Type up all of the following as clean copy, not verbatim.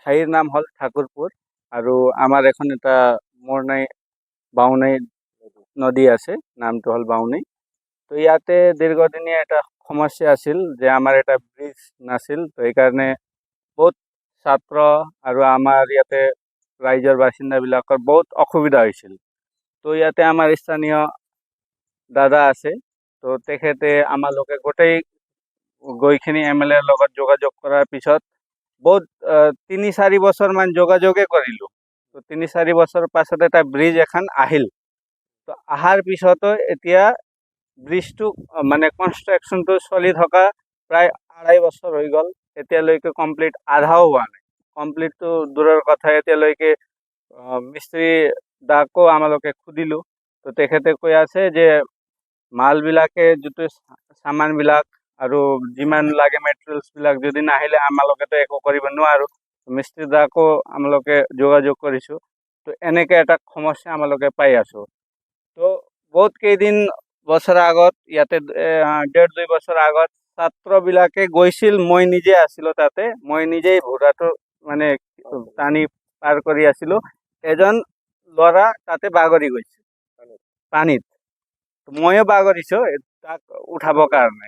ঠাইৰ নাম হ'ল ঠাকুৰপুৰ আৰু আমাৰ এখন এটা মৰনাই বাউনাই নদী আছে, নামটো হ'ল বাউনাই। তো ইয়াতে দীৰ্ঘদিনীয়া এটা সমস্যা আছিল যে আমাৰ এটা ব্ৰিজ নাছিল, তো সেইকাৰণে বহুত ছাত্ৰ আৰু আমাৰ ইয়াতে ৰাইজৰ বাসিন্দাবিলাকৰ বহুত অসুবিধা হৈছিল। তো ইয়াতে আমাৰ স্থানীয় দাদা আছে, তো তেখেতে আমালোকে গোটেই গৈখিনি MLA ৰ লগত যোগাযোগ কৰাৰ পিছত বহুত ৩-৪ বছৰমান যোগাযোগে কৰিলোঁ। তো ৩-৪ বছৰৰ পাছত এটা ব্ৰিজ এখন আহিল। তো অহাৰ পিছতো এতিয়া ব্ৰিজটো মানে কনষ্ট্ৰাকশ্যনটো চলি থকা প্ৰায় ২.৫ বছৰ হৈ গ'ল, এতিয়ালৈকে কমপ্লিট আধাও হোৱা নাই। কমপ্লিটটো দূৰৰ কথা, এতিয়ালৈকে মিস্ত্ৰী দাকো আমালোকে সুধিলোঁ, তো তেখেতে কৈ আছে যে মালবিলাকে যিটো সামানবিলাক আৰু যিমান লাগে মেটেৰিয়েলছবিলাক যদি নাহিলে আমালোকেতো একো কৰিব নোৱাৰোঁ। মিস্ত্ৰী দাকো আমালোকে যোগাযোগ কৰিছোঁ। তো এনেকৈ এটা সমস্যা আমালোকে পাই আছোঁ। তো বহুত কেইদিন বছৰ আগত ইয়াতে ১.৫-২ বছৰ আগত ছাত্ৰবিলাকে গৈছিল, মই নিজে আছিলোঁ তাতে, মই নিজেই ঘোঁৰাটো মানে টানি পাৰ কৰি আছিলোঁ। এজন ল'ৰা তাতে বাগৰি গৈছে পানীত, ময়ো বাগৰিছোঁ তাক উঠাবৰ কাৰণে।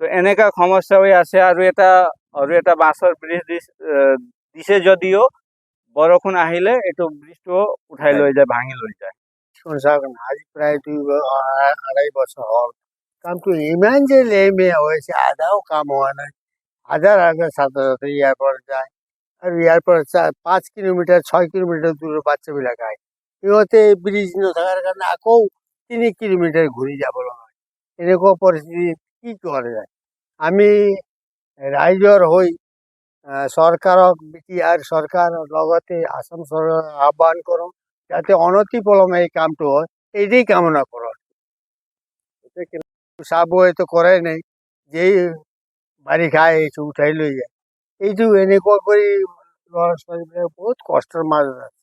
তো এনেকুৱা সমস্যা হৈ আছে। আৰু এটা বাঁহৰ ব্ৰিজ দিছে যদিও বৰষুণ আহিলে এইটো ব্ৰিজটো উঠাই লৈ যায়, ভাঙি লৈ যায়। আজি প্ৰায় ২-২.৫ বছৰ হ'ল। কামটো ইমান যে লেহেমীয়া হৈছে, আধাও কাম হোৱা নাই। হাজাৰ হাজাৰ ছাত্ৰ ছাত্ৰী ইয়াৰ পৰা যায়, আৰু ইয়াৰ পৰা ৫ কিলোমিটাৰ ৬ কিলোমিটাৰ দূৰৰ বাচ্চাবিলাক আহে। সিহঁতে ব্ৰিজ নথকাৰ কাৰণে আকৌ ৩ কিলোমিটাৰ ঘূৰি যাব লগা হয়। এনেকুৱা পৰিস্থিতিত কি কৰা যায়? আমি ৰাইজৰ হৈ চৰকাৰক, বিটিআৰ চৰকাৰৰ লগতে আসাম চৰকাৰক আহ্বান কৰোঁ যাতে অনতিপলমে এই কামটো হয়, এইটোৱেই কামনা কৰোঁ। চাব এইটো কৰাই নাই, যেই বাৰিষা এইটো উঠাই লৈ যায়। এইটো এনেকুৱা কৰি ল'ৰা ছোৱালীবিলাক বহুত কষ্টৰ মাজত আছে।